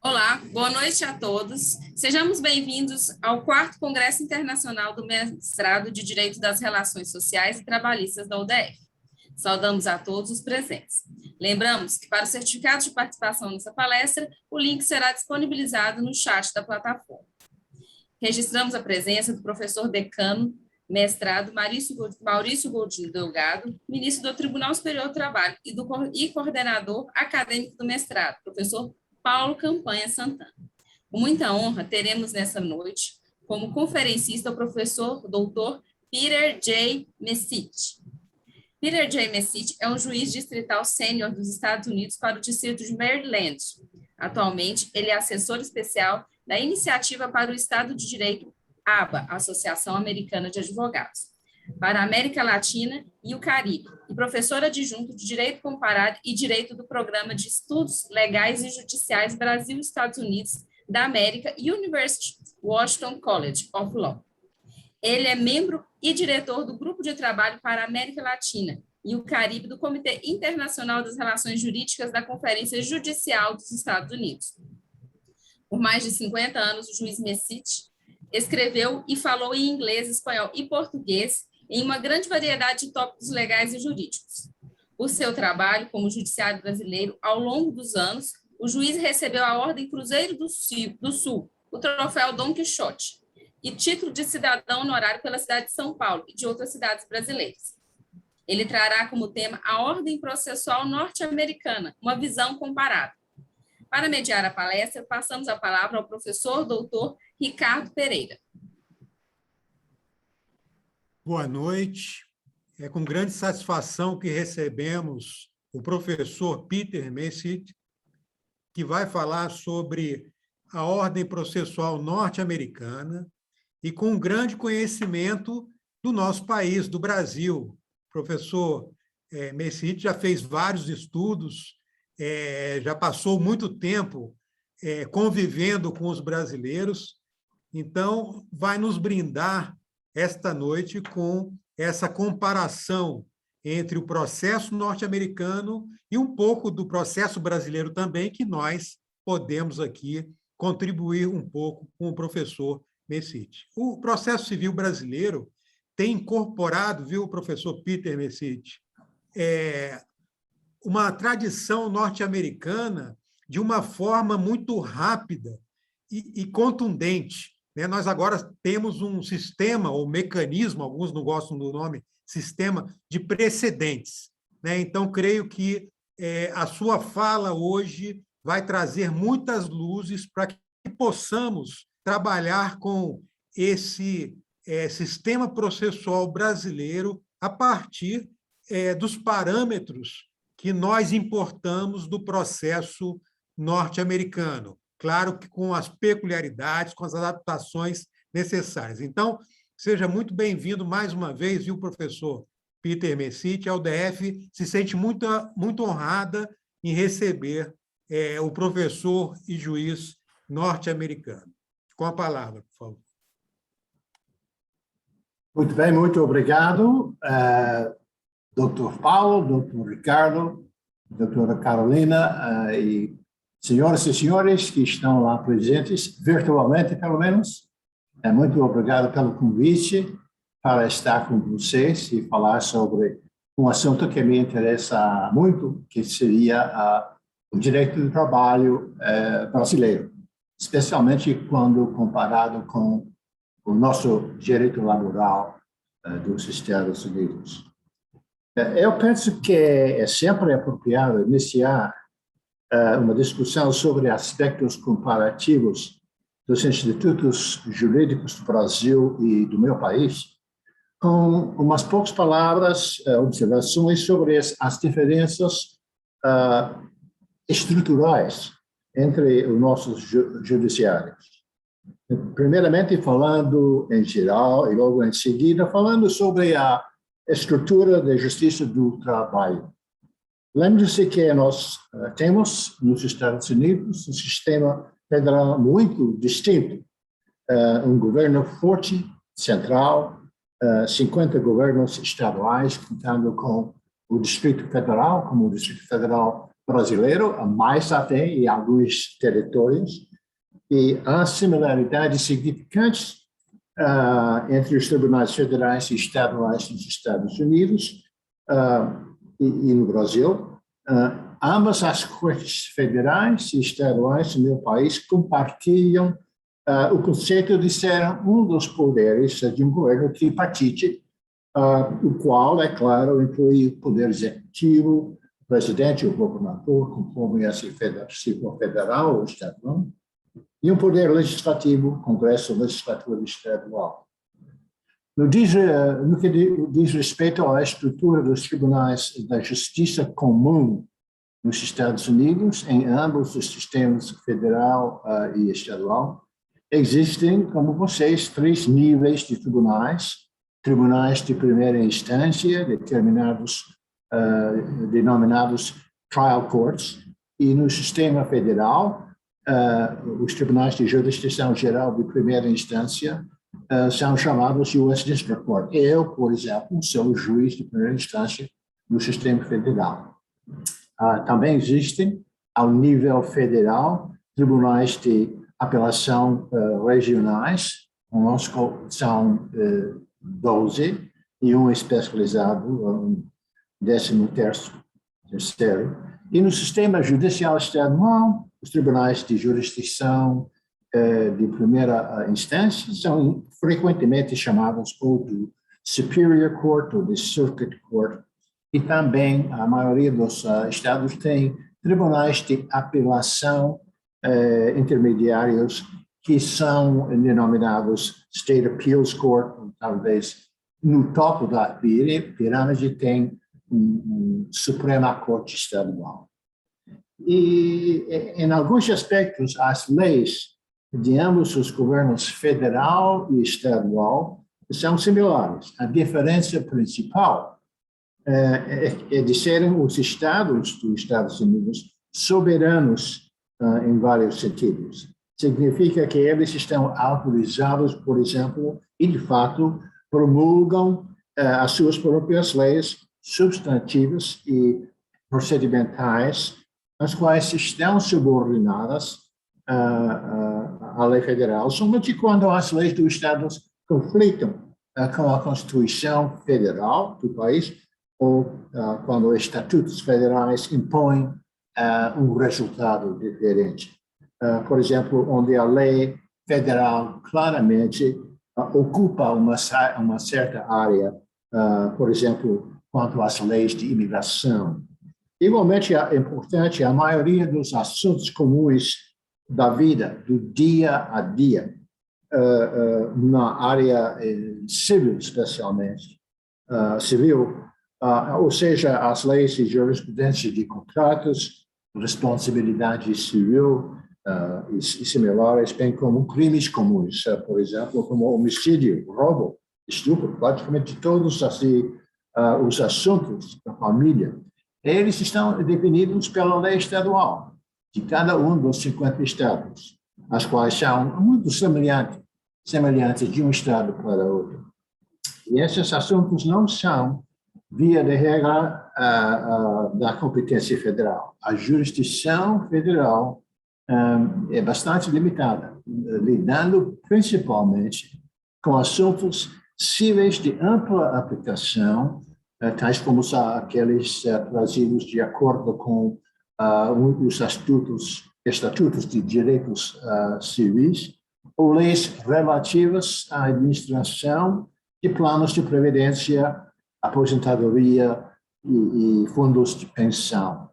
Olá, boa noite a todos. Sejamos bem-vindos ao 4º Congresso Internacional do Mestrado de Direito das Relações Sociais e Trabalhistas da UDF. Saudamos a todos os presentes. Lembramos que para o certificado de participação nessa palestra, o link será disponibilizado no chat da plataforma. Registramos a presença do professor decano, mestrado Maurício Godinho Delgado, ministro do Tribunal Superior do Trabalho e coordenador acadêmico do mestrado, professor Paulo Campanha Santana. Com muita honra, teremos nessa noite como conferencista o professor doutor Peter J. Messitt. Peter J. Messitt é um juiz distrital sênior dos Estados Unidos para o Distrito de Maryland. Atualmente, ele é assessor especial da Iniciativa para o Estado de Direito, ABA, Associação Americana de Advogados, para a América Latina e o Caribe, e professor adjunto de Direito Comparado e Direito do Programa de Estudos Legais e Judiciais Brasil-Estados Unidos da América e University Washington College of Law. Ele é membro e diretor do Grupo de Trabalho para a América Latina e o Caribe do Comitê Internacional das Relações Jurídicas da Conferência Judicial dos Estados Unidos. Por mais de 50 anos, o juiz Messitt escreveu e falou em inglês, espanhol e português em uma grande variedade de tópicos legais e jurídicos. Por seu trabalho como judiciário brasileiro, ao longo dos anos, o juiz recebeu a Ordem Cruzeiro do Sul, o troféu Dom Quixote, e título de cidadão honorário pela cidade de São Paulo e de outras cidades brasileiras. Ele trará como tema a Ordem Processual Norte-Americana, uma visão comparada. Para mediar a palestra, passamos a palavra ao professor doutor Ricardo Pereira. Boa noite. É com grande satisfação que recebemos o professor Peter Messitt, que vai falar sobre a ordem processual norte-americana e com grande conhecimento do nosso país, do Brasil. O professor Messitt já fez vários estudos, já passou muito tempo convivendo com os brasileiros, então vai nos brindar esta noite com essa comparação entre o processo norte-americano e um pouco do processo brasileiro também, que nós podemos aqui contribuir um pouco com o professor Messitt. O processo civil brasileiro tem incorporado, viu, professor Peter Messitt, uma tradição norte-americana de uma forma muito rápida e contundente. Nós agora temos um sistema, ou mecanismo, alguns não gostam do nome, sistema de precedentes. Então, creio que a sua fala hoje vai trazer muitas luzes para que possamos trabalhar com esse sistema processual brasileiro a partir dos parâmetros que nós importamos do processo norte-americano. Claro que com as peculiaridades, com as adaptações necessárias. Então, seja muito bem-vindo mais uma vez, viu, professor Peter Messitt. A UDF se sente muito honrada em receber o professor e juiz norte-americano. Com a palavra, por favor. Muito bem, muito obrigado, Dr. Paulo, Dr. Ricardo, doutora Carolina e senhoras e senhores que estão lá presentes, virtualmente pelo menos. Muito obrigado pelo convite para estar com vocês e falar sobre um assunto que me interessa muito, que seria o direito do trabalho brasileiro, especialmente quando comparado com o nosso direito laboral dos Estados Unidos. Eu penso que é sempre apropriado iniciar uma discussão sobre aspectos comparativos dos institutos jurídicos do Brasil e do meu país, com umas poucas palavras, observações sobre as diferenças estruturais entre os nossos judiciários. Primeiramente, falando em geral, e logo em seguida, falando sobre a estrutura da justiça do trabalho. Lembre-se que nós temos, nos Estados Unidos, um sistema federal muito distinto. Um governo forte, central, 50 governos estaduais, contando com o Distrito Federal, como o Distrito Federal brasileiro, mais até em alguns territórios, e há similaridades significantes entre os tribunais federais e estaduais nos Estados Unidos e no Brasil. Ambas as cortes federais e estaduais do meu país compartilham o conceito de ser um dos poderes de um governo tripartite, o qual, é claro, inclui o poder executivo, o presidente, o governador, conforme se for federal ou estadual, e um poder legislativo, Congresso Legislativo Estadual. No que diz respeito à estrutura dos tribunais da justiça comum nos Estados Unidos, em ambos os sistemas federal e estadual, existem, como vocês, 3 níveis de tribunais: tribunais de primeira instância, denominados trial courts, e no sistema federal, os tribunais de jurisdição geral de primeira instância são chamados U.S. District Court. Eu, por exemplo, sou juiz de primeira instância no sistema federal. Também existem, ao nível federal, tribunais de apelação regionais. Conosco são 12, e um especializado, 13º. E no sistema judicial estadual, os tribunais de jurisdição de primeira instância são frequentemente chamados ou de Superior Court ou de Circuit Court, e também a maioria dos estados tem tribunais de apelação intermediários, que são denominados State Appeals Court. Talvez no topo da pirâmide tem Suprema Corte Estadual. E, em alguns aspectos, as leis de ambos os governos federal e estadual são similares. A diferença principal é de serem os estados dos Estados Unidos soberanos em vários sentidos. Significa que eles estão autorizados, por exemplo, e de fato promulgam as suas próprias leis substantivas e procedimentais, as quais estão subordinadas à lei federal, somente quando as leis dos estados conflitam com a Constituição Federal do país, ou quando os estatutos federais impõem um resultado diferente. Por exemplo, onde a lei federal claramente ocupa uma certa área, por exemplo, quanto às leis de imigração. Igualmente é importante a maioria dos assuntos comuns da vida, do dia a dia, na área civil, especialmente, ou seja, as leis de jurisprudência de contratos, responsabilidade civil e similares, bem como crimes comuns, por exemplo, como homicídio, roubo, estupro, praticamente todos os assuntos da família, eles estão definidos pela lei estadual de cada um dos 50 estados, as quais são muito semelhantes de um estado para outro. E esses assuntos não são, via de regra, da competência federal. A jurisdição federal é bastante limitada, lidando principalmente com assuntos cíveis de ampla aplicação, tais como aqueles trazidos de acordo com os estatutos de direitos civis, ou leis relativas à administração de planos de previdência, aposentadoria e fundos de pensão.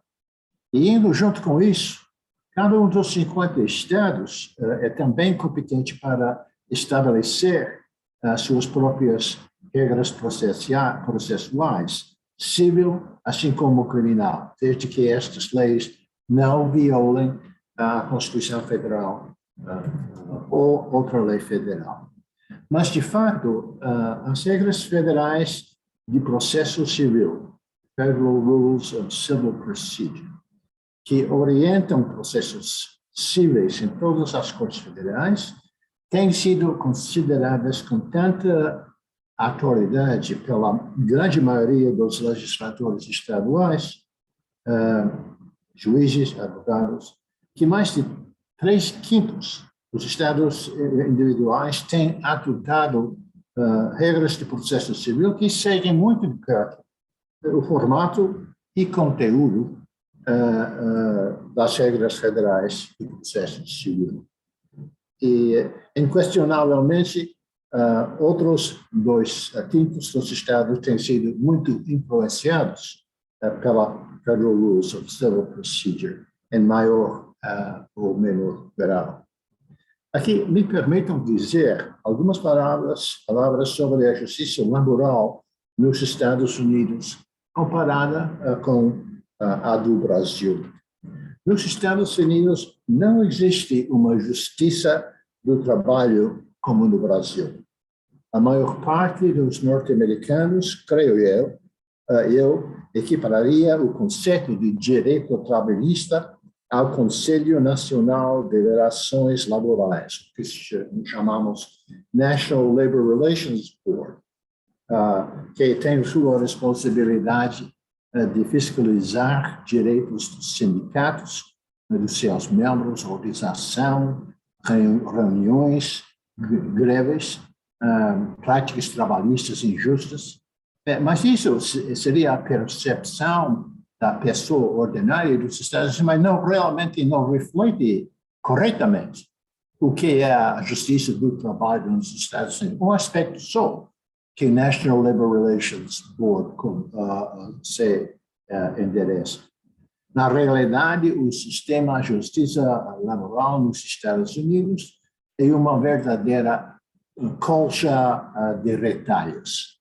E indo junto com isso, cada um dos 50 estados é também competente para estabelecer as suas próprias regras processuais, civil, assim como criminal, desde que estas leis não violem a Constituição Federal ou outra lei federal. Mas, de fato, as regras federais de processo civil, Federal Rules of Civil Procedure, que orientam processos cíveis em todas as cortes federais, têm sido consideradas com tanta autoridade pela grande maioria dos legisladores estaduais juízes, advogados, que mais de 3/5 dos estados individuais têm adotado regras de processo civil que seguem muito de perto o formato e conteúdo das regras federais de processo civil. E, inquestionavelmente, outros 2/5 dos estados têm sido muito influenciados pela Federal Rules of Civil Procedure, em maior ou menor grau. Aqui me permitam dizer algumas palavras sobre a justiça laboral nos Estados Unidos, comparada com a do Brasil. Nos Estados Unidos, não existe uma justiça do trabalho como no Brasil. A maior parte dos norte-americanos, creio eu equipararia o conceito de direito trabalhista ao Conselho Nacional de Relações Laborais, que chamamos National Labor Relations Board, que tem sua responsabilidade de fiscalizar direitos dos sindicatos, dos seus membros, organização, reuniões, greves, práticas trabalhistas injustas. Mas isso seria a percepção da pessoa ordinária dos Estados Unidos, mas realmente não reflete corretamente o que é a justiça do trabalho nos Estados Unidos. Um aspecto só que o National Labor Relations Board se endereça. Na realidade, o sistema de justiça laboral nos Estados Unidos é uma verdadeira colcha de retalhos.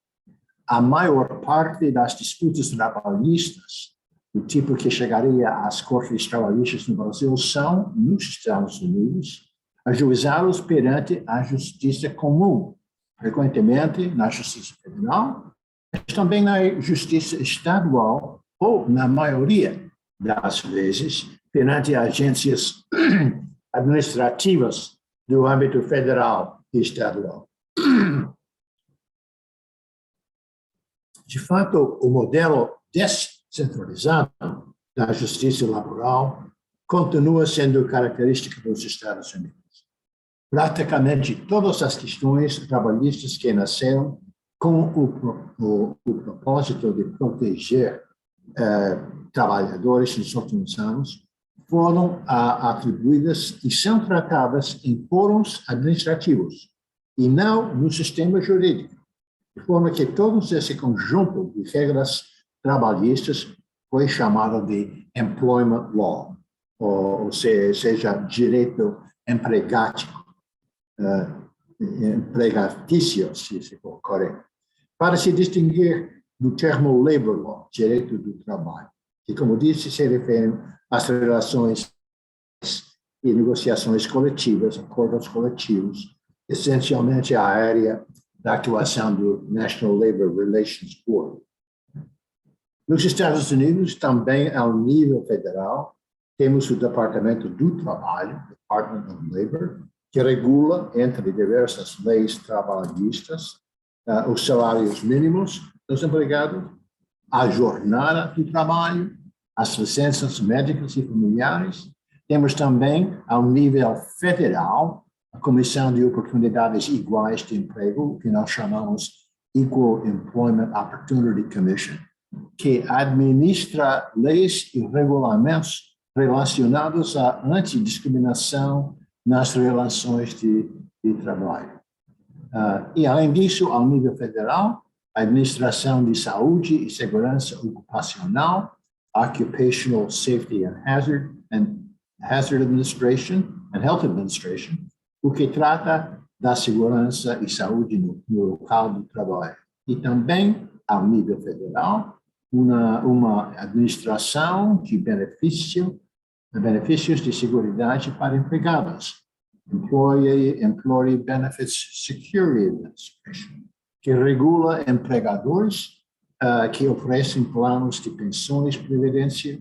A maior parte das disputas trabalhistas, do tipo que chegaria às cortes trabalhistas no Brasil, são, nos Estados Unidos, ajuizados perante a justiça comum, frequentemente na justiça federal, mas também na justiça estadual, ou, na maioria das vezes, perante agências administrativas do âmbito federal e estadual. De fato, o modelo descentralizado da justiça laboral continua sendo característica dos Estados Unidos. Praticamente todas as questões trabalhistas que nasceram com o propósito de proteger trabalhadores nos últimos anos foram atribuídas e são tratadas em fóruns administrativos e não no sistema jurídico, de forma que todo esse conjunto de regras trabalhistas foi chamado de employment law, ou seja, direito empregático, empregatício, se for correto, para se distinguir do termo labor law, direito do trabalho, que, como disse, se refere às relações e negociações coletivas, acordos coletivos, essencialmente a área da atuação do National Labor Relations Board. Nos Estados Unidos, também ao nível federal, temos o Departamento do Trabalho, Department of Labor, que regula, entre diversas leis trabalhistas, os salários mínimos dos empregados, a jornada de trabalho, as licenças médicas e familiares. Temos também, ao nível federal, a Comissão de Oportunidades Iguais de Emprego, que nós chamamos Equal Employment Opportunity Commission, que administra leis e regulamentos relacionados à antidiscriminação nas relações de trabalho. E, além disso, ao nível federal, a Administração de Saúde e Segurança Ocupacional, Occupational Safety and Hazard Administration and Health Administration, o que trata da segurança e saúde no local de trabalho. E também, ao nível federal, uma administração de benefícios de seguridade para empregados, Employee Benefits Security Administration, que regula empregadores que oferecem planos de pensões, previdência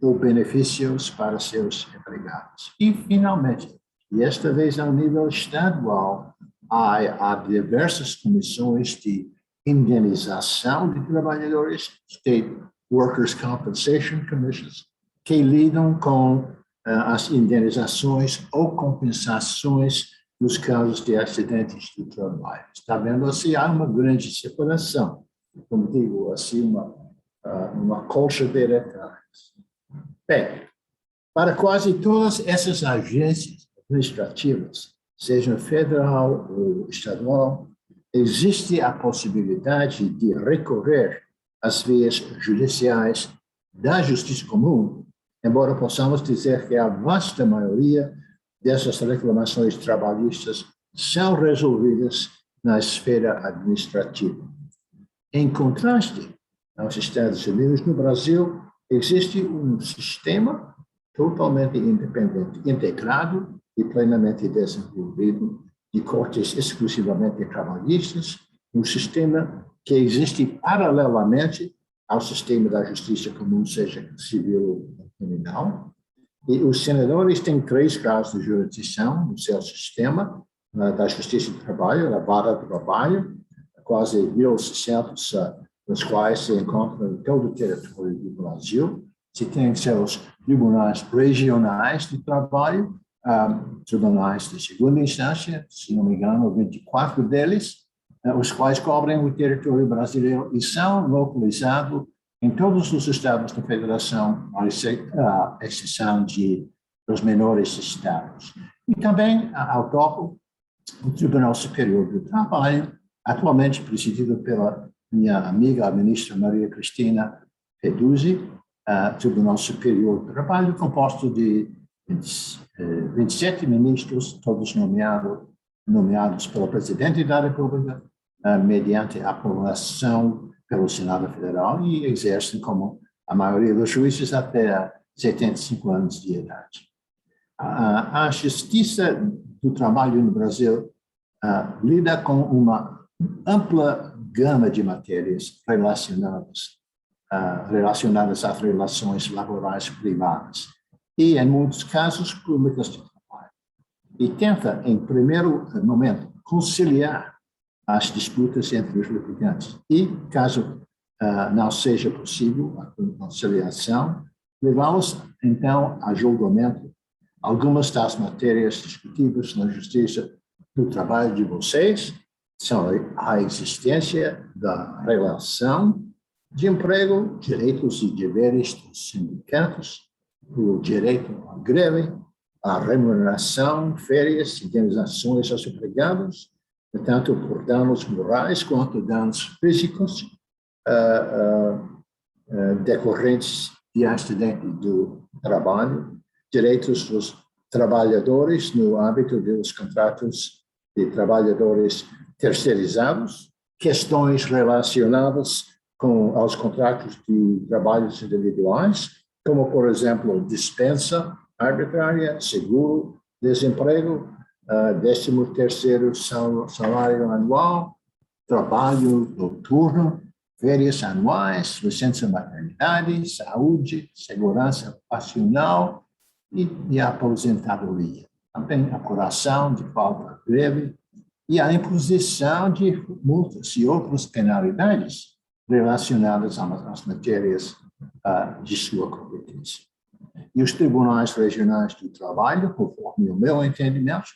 ou benefícios para seus empregados. E, finalmente, e esta vez ao nível estadual, há diversas comissões de indenização de trabalhadores, State Workers' Compensation Commissions, que lidam com as indenizações ou compensações nos casos de acidentes de trabalho. Está vendo? Assim, há uma grande separação. Como digo, assim, uma colcha de retalhos. Bem, para quase todas essas agências administrativas, seja federal ou estadual, existe a possibilidade de recorrer às vias judiciais da justiça comum, embora possamos dizer que a vasta maioria dessas reclamações trabalhistas são resolvidas na esfera administrativa. Em contraste aos Estados Unidos, no Brasil, existe um sistema totalmente independente, integrado e plenamente desenvolvido de cortes exclusivamente trabalhistas, um sistema que existe paralelamente ao sistema da justiça comum, seja civil ou criminal. E os senadores têm 3 graus de jurisdição no seu sistema da justiça do trabalho, da vara do trabalho, quase 1.600, nos quais se encontram em todo o território do Brasil. Se tem seus tribunais regionais de trabalho, tribunais de segunda instância, se não me engano, 24 deles, os quais cobrem o território brasileiro e são localizados em todos os estados da federação, à exceção dos menores estados. E também, ao topo, o Tribunal Superior do Trabalho, atualmente presidido pela minha amiga, a ministra Maria Cristina Peduzzi, Tribunal Superior do Trabalho, composto de 27 ministros, todos nomeados pelo presidente da República, mediante aprovação pelo Senado Federal, e exercem, como a maioria dos juízes, até 75 anos de idade. A Justiça do Trabalho no Brasil lida com uma ampla gama de matérias relacionadas às relações laborais privadas e, em muitos casos, públicas de trabalho. E tenta, em primeiro momento, conciliar as disputas entre os litigantes. E, caso não seja possível a conciliação, levá-los, então, a julgamento. Algumas das matérias discutidas na Justiça do Trabalho de vocês são a existência da relação de emprego, direitos e deveres dos sindicatos, o direito à greve, a remuneração, férias, indenizações aos empregados, tanto por danos morais quanto danos físicos decorrentes de acidente do trabalho, direitos dos trabalhadores no âmbito dos contratos de trabalhadores terceirizados, questões relacionadas aos contratos de trabalhos individuais, como, por exemplo, dispensa arbitrária, seguro, desemprego, 13º salário anual, trabalho noturno, férias anuais, licença maternidade, saúde, segurança ocupacional e a aposentadoria. Também a apuração de falta grave e a imposição de multas e outras penalidades relacionadas às matérias de sua competência. E os tribunais regionais do trabalho, conforme o meu entendimento,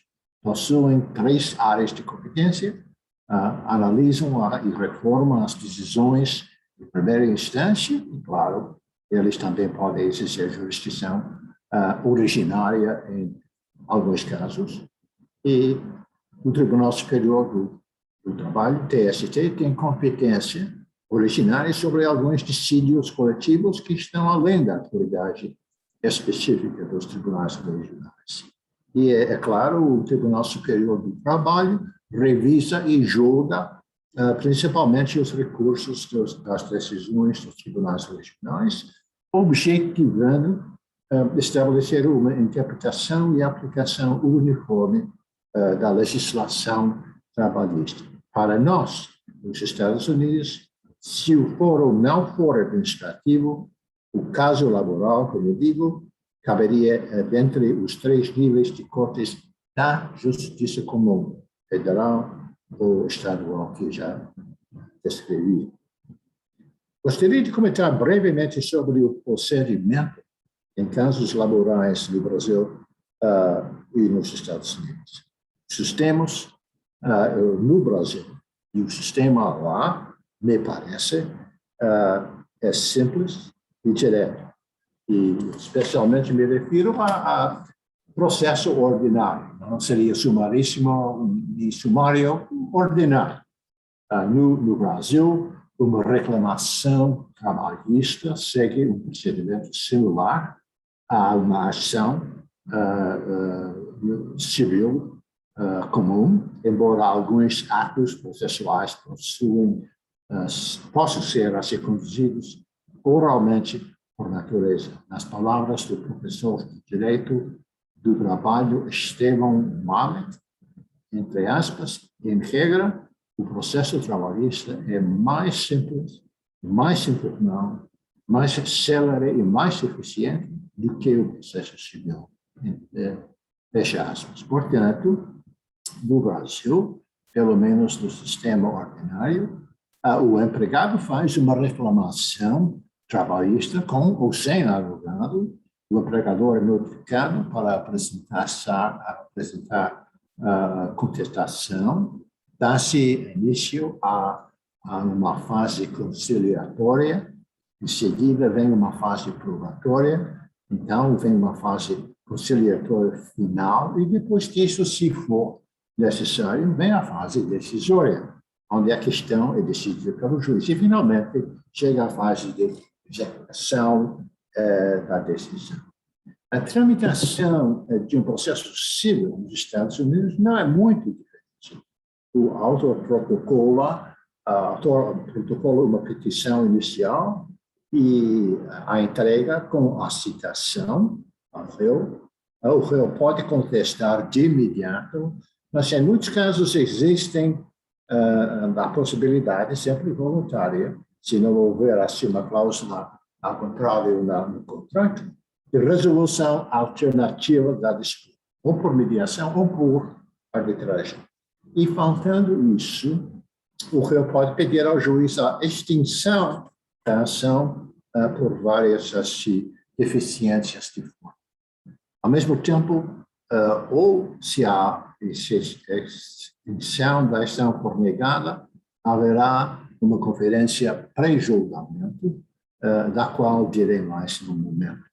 possuem 3 áreas de competência, analisam e reformam as decisões de primeira instância, e, claro, eles também podem exercer jurisdição originária em alguns casos. E o Tribunal Superior do Trabalho, TST, tem competência originária sobre alguns dissídios coletivos que estão além da autoridade específica dos tribunais regionais. E, é claro, o Tribunal Superior do Trabalho revisa e julga principalmente os recursos das decisões dos tribunais regionais, objetivando estabelecer uma interpretação e aplicação uniforme da legislação trabalhista. Para nós, nos Estados Unidos, se o foro não for administrativo, o caso laboral, como eu digo, caberia entre os 3 níveis de cortes da justiça comum, federal ou estadual, que já descrevi. Gostaria de comentar brevemente sobre o procedimento em casos laborais no Brasil e nos Estados Unidos. Sistemas no Brasil e o sistema lá, me parece, é simples e direto. E especialmente me refiro a processo ordinário, não seria sumaríssimo e sumário ordinário. No Brasil, uma reclamação trabalhista segue um procedimento similar a uma ação civil comum, embora alguns atos processuais possam ser assim conduzidos oralmente por natureza. Nas palavras do professor de Direito do Trabalho, Estevão Mallet, entre aspas, em regra, o processo trabalhista é mais simples, mais simplão, mais célere e mais eficiente do que o processo civil. Fecha aspas. Portanto, no Brasil, pelo menos no sistema ordinário, o empregado faz uma reclamação trabalhista com ou sem advogado, o empregador é notificado para apresentar contestação, dá-se início a uma fase conciliatória, em seguida vem uma fase probatória, então vem uma fase conciliatória final e depois disso, se for necessário, vem a fase decisória, onde a questão é decidida pelo juiz e finalmente chega a fase de execução da decisão. A tramitação de um processo civil nos Estados Unidos não é muito diferente. O autor protocola uma petição inicial e a entrega com a citação ao réu. O réu pode contestar de imediato, mas em muitos casos existem a possibilidade, sempre voluntária, se não houver assim uma cláusula ao contrário no contrato, de resolução alternativa da disputa, ou por mediação ou por arbitragem. E, faltando isso, o réu pode pedir ao juiz a extinção da ação por várias deficiências de forma. Ao mesmo tempo, ou se a extinção da ação for negada, haverá uma conferência pré-julgamento, da qual direi mais no momento.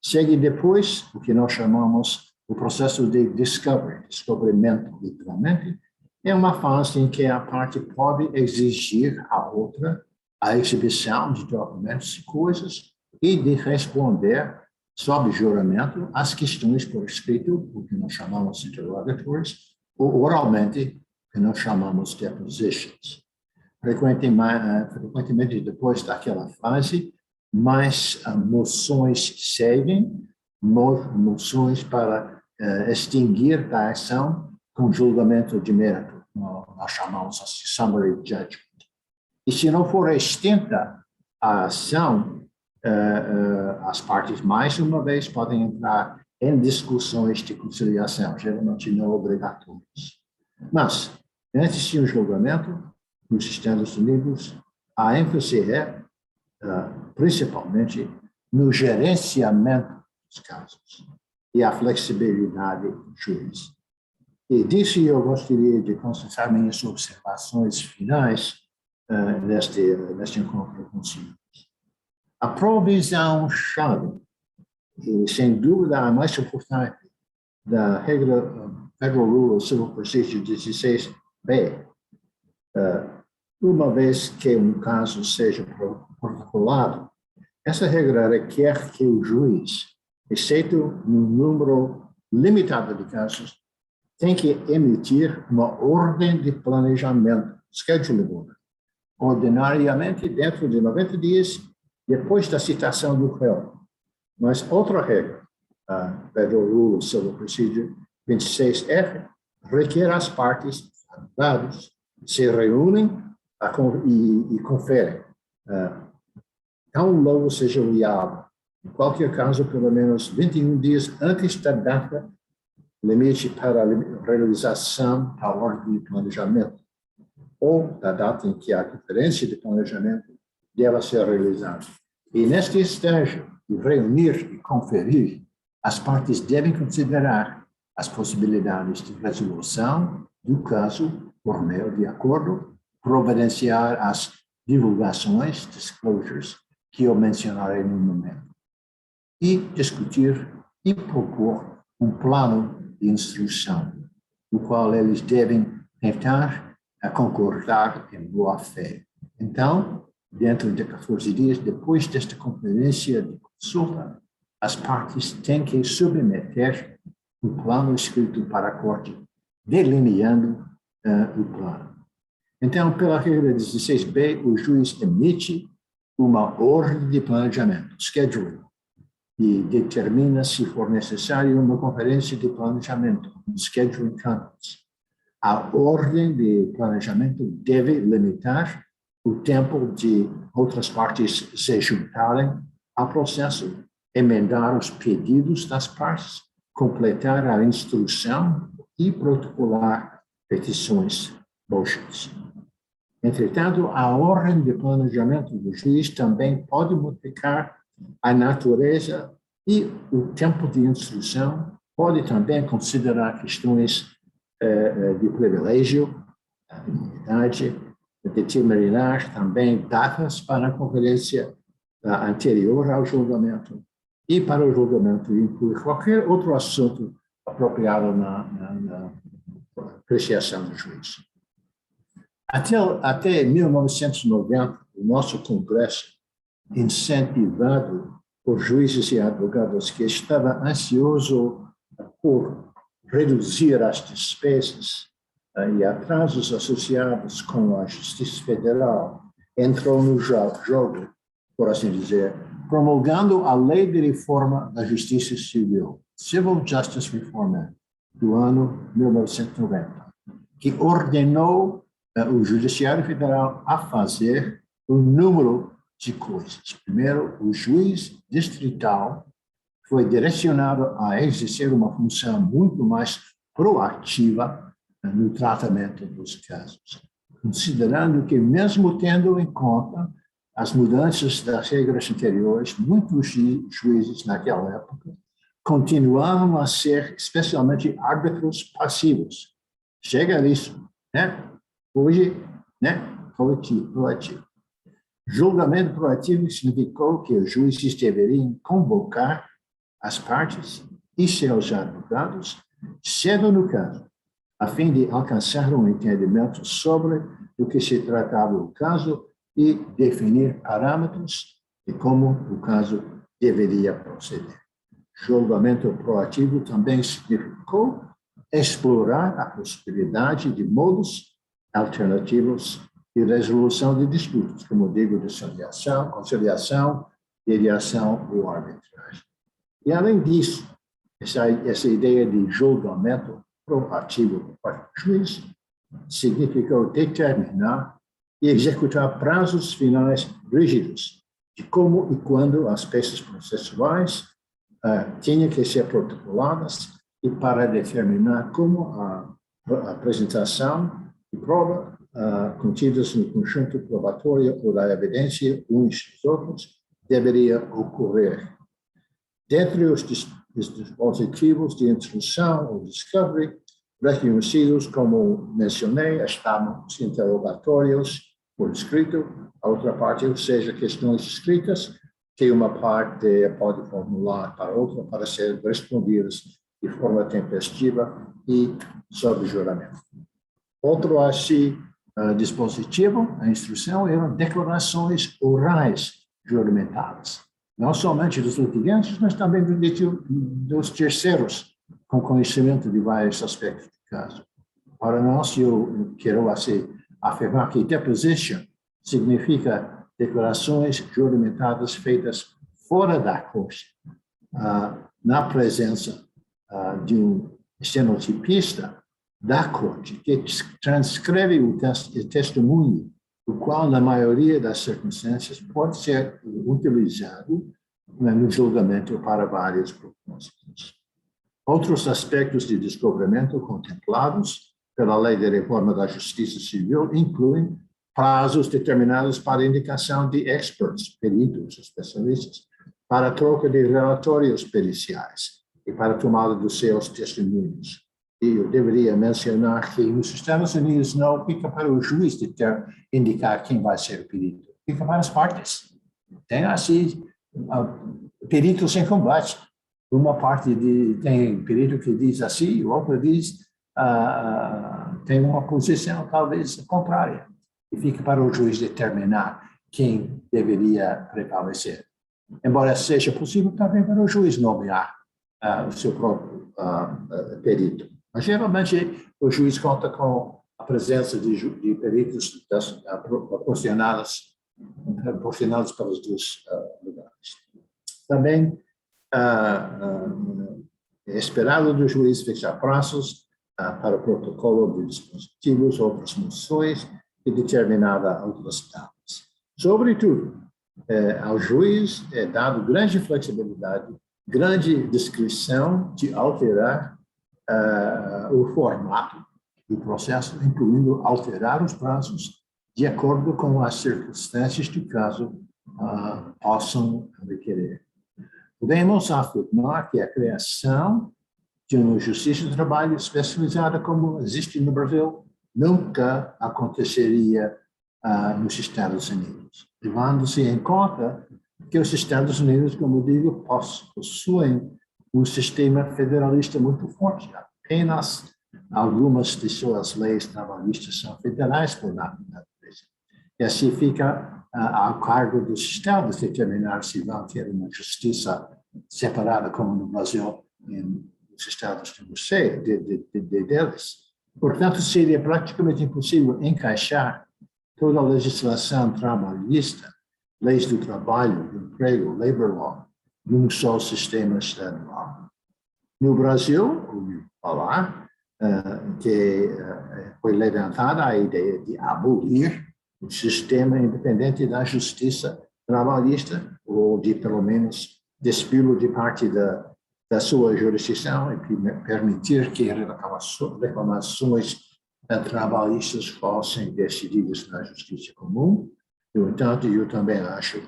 Segue depois o que nós chamamos o processo de descobrimento, literalmente, é uma fase em que a parte pode exigir à outra a exibição de documentos e coisas e de responder, sob juramento, às questões por escrito, o que nós chamamos de interrogatórios, ou oralmente, o que nós chamamos de depositions. Frequentemente, depois daquela fase, mais moções seguem, moções para extinguir da ação com julgamento de mérito, nós chamamos assim, summary judgment. E se não for extinta a ação, as partes mais uma vez podem entrar em discussões de conciliação, geralmente não obrigatórias. Mas, antes de um julgamento, nos Estados Unidos, a ênfase é, principalmente, no gerenciamento dos casos e a flexibilidade do juiz. E disso eu gostaria de concentrar minhas observações finais neste encontro com os senhores. A provisão-chave, e sem dúvida a mais importante, da regra Federal Rule of Civil Procedure 16b, uma vez que um caso seja protocolado, essa regra requer que o juiz, exceto num número limitado de casos, tem que emitir uma ordem de planejamento, schedule order, ordinariamente dentro de 90 dias depois da citação do réu. Mas outra regra, a Federal Rule of Civil Procedure 26F, requer as partes, advogados, se reúnem e conferem. Tão logo seja viável, em qualquer caso, pelo menos 21 dias antes da data limite para a realização da ordem de planejamento, ou da data em que a conferência de planejamento deva ser realizada. E neste estágio, de reunir e conferir, as partes devem considerar as possibilidades de resolução do caso por meio de acordo, providenciar as divulgações, disclosures, que eu mencionarei no momento, e discutir e propor um plano de instrução, no qual eles devem tentar concordar em boa fé. Então, dentro de 14 dias, depois desta conferência de consulta, as partes têm que submeter um plano escrito para a corte, delineando o plano. Então, pela regra 16b, o juiz emite uma ordem de planejamento, scheduling, e determina se for necessário uma conferência de planejamento, um scheduling conference. A ordem de planejamento deve limitar o tempo de outras partes se juntarem ao processo, emendar os pedidos das partes, completar a instrução e protocolar petições, motions. Entretanto, a ordem de planejamento do juiz também pode modificar a natureza e o tempo de instrução, pode também considerar questões de privilégio, imunidade, determinar também datas para a conferência anterior ao julgamento e para o julgamento incluir qualquer outro assunto apropriado na apreciação do juiz. Até 1990, o nosso Congresso, incentivado por juízes e advogados que estavam ansiosos por reduzir as despesas e atrasos associados com a Justiça Federal, entrou no jogo, por assim dizer, promulgando a Lei de Reforma da Justiça Civil, Civil Justice Reform Act, do ano 1990, que ordenou o Judiciário Federal a fazer um número de coisas. Primeiro, o juiz distrital foi direcionado a exercer uma função muito mais proativa no tratamento dos casos, considerando que, mesmo tendo em conta as mudanças das regras anteriores, muitos juízes naquela época continuavam a ser especialmente árbitros passivos. Chega nisso, né? Hoje, né? Proativo. Julgamento proativo significou que os juízes deveriam convocar as partes e seus advogados cedo no caso, a fim de alcançar um entendimento sobre o que se tratava o caso e definir parâmetros de como o caso deveria proceder. Julgamento proativo também significou explorar a possibilidade de modos alternativos de resolução de disputas, como digo, de conciliação, mediação ou arbitragem. E, além disso, essa ideia de julgamento proativo por parte do juiz significou determinar e executar prazos finais rígidos de como e quando as peças processuais tinham que ser protocoladas e para determinar como a apresentação de prova contidas no conjunto probatório ou da evidência uns dos outros deveria ocorrer. Dentre os dispositivos de instrução ou discovery, reconhecidos, como mencionei, estavam os interrogatórios por escrito, a outra parte, ou seja, questões escritas, que uma parte pode formular para outra para serem respondidas de forma tempestiva e sob juramento. Outro dispositivo, a instrução, eram declarações orais juramentadas, não somente dos litigantes, mas também dos terceiros, com conhecimento de vários aspectos do caso. Para nós, eu quero afirmar que deposition significa declarações juramentadas feitas fora da corte, na presença de um estenotipista da corte, que transcreve o testemunho, o qual, na maioria das circunstâncias, pode ser utilizado no julgamento para vários propósitos. Outros aspectos de descobrimento contemplados pela Lei de Reforma da Justiça Civil incluem prazos determinados para indicação de experts, peritos, especialistas, para a troca de relatórios periciais e para a tomada dos seus testemunhos. E eu deveria mencionar que nos Estados Unidos não fica para o juiz indicar quem vai ser o perito, fica para as partes. Tem assim peritos em combate. Uma parte tem perito que diz assim, o outro diz tem uma posição talvez contrária. E fica para o juiz determinar quem deveria prevalecer. Embora seja possível também para o juiz nomear o seu próprio perito. Mas, geralmente, o juiz conta com a presença de peritos proporcionados pelos dois lugares. Também é esperado do juiz fechar prazos para o protocolo de dispositivos, outras moções e determinada outras datas. Sobretudo, ao juiz é dado grande flexibilidade, grande discrição de alterar o formato do processo, incluindo alterar os prazos de acordo com as circunstâncias do caso possam requerer. Podemos afirmar que a criação de uma justiça do trabalho especializada como existe no Brasil nunca aconteceria nos Estados Unidos, levando-se em conta que os Estados Unidos, como digo, possuem um sistema federalista muito forte. Apenas algumas de suas leis trabalhistas são federais por natureza. E assim fica ao cargo dos estados determinar se vão ter uma justiça separada, como no Brasil, nos estados deles. Portanto, seria praticamente impossível encaixar toda a legislação trabalhista, leis do trabalho, do emprego, labor law, num só sistema estadual. No Brasil, ouvi falar que foi levantada a ideia de abolir o sistema independente da justiça trabalhista, ou de, pelo menos, despô-lo de parte da sua jurisdição e permitir que reclamações trabalhistas fossem decididas na justiça comum. No entanto, eu também acho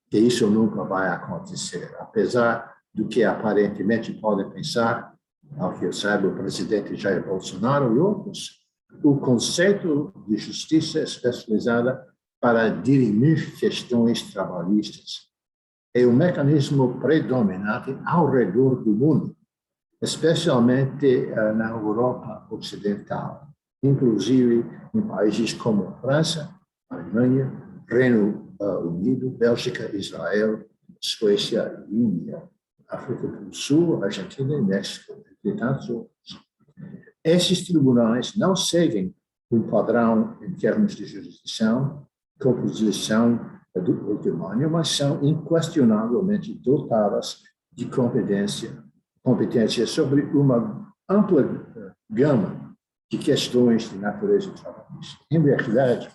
que isso nunca vai acontecer, apesar do que aparentemente podem pensar, ao que eu saiba, o presidente Jair Bolsonaro e outros, o conceito de justiça especializada para dirimir questões trabalhistas é um mecanismo predominante ao redor do mundo, especialmente na Europa Ocidental, inclusive em países como França, Alemanha, Reino Unido, Bélgica, Israel, Suécia e Índia, África do Sul, Argentina e México, entre tantos outros. Esses tribunais não seguem um padrão em termos de jurisdição, composição do patrimônio, mas são inquestionavelmente dotadas de competência sobre uma ampla gama de questões de natureza trabalhista. Em verdade,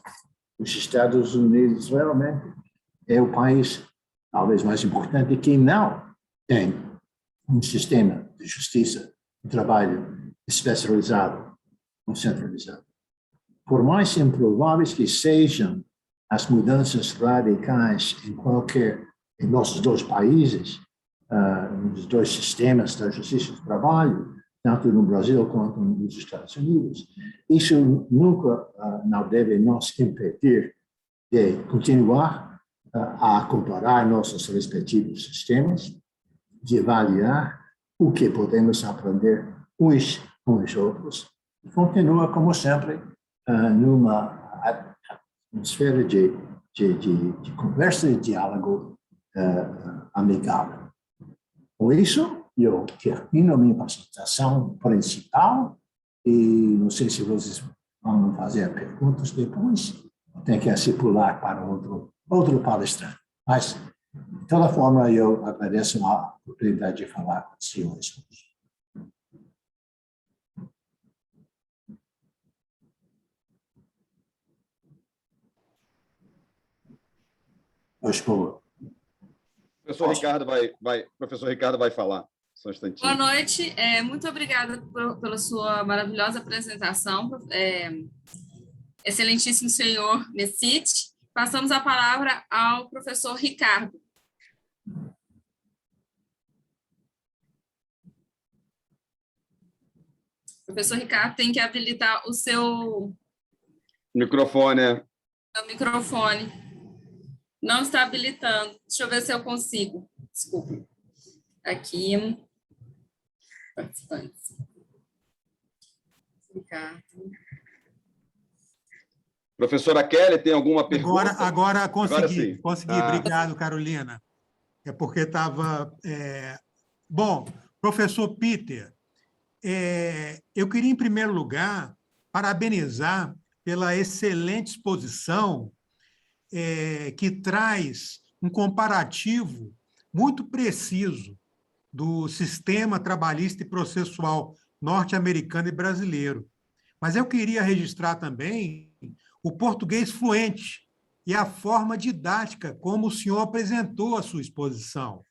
os Estados Unidos realmente é o país talvez mais importante que não tem um sistema de justiça de trabalho especializado ou centralizado. Por mais improváveis que sejam as mudanças radicais em nossos dois países, nos dois sistemas da justiça do trabalho, tanto no Brasil quanto nos Estados Unidos, isso nunca não deve nos impedir de continuar a comparar nossos respectivos sistemas, de avaliar o que podemos aprender uns com os outros, e continua, como sempre, numa atmosfera de conversa e diálogo amigável. Com isso, eu termino a minha apresentação principal e não sei se vocês vão fazer perguntas depois, tem que se pular para outro palestrante. Mas, de toda forma, eu agradeço a oportunidade de falar com os senhores hoje. Professor Ricardo vai falar. Só um instantinho. Boa noite. Muito obrigada pela sua maravilhosa apresentação, excelentíssimo senhor Messit. Passamos a palavra ao professor Ricardo. Professor Ricardo tem que habilitar o seu Microfone. microfone. Não está habilitando. Deixa eu ver se eu consigo. Desculpe. Aqui. Participantes. Ricardo. Professora Kelly, tem alguma pergunta? Agora consegui. Sim. Consegui. Obrigado, Carolina. É porque estava... Bom, professor Peter, eu queria, em primeiro lugar, parabenizar pela excelente exposição que traz um comparativo muito preciso do sistema trabalhista e processual norte-americano e brasileiro. Mas eu queria registrar também o português fluente e a forma didática como o senhor apresentou a sua exposição,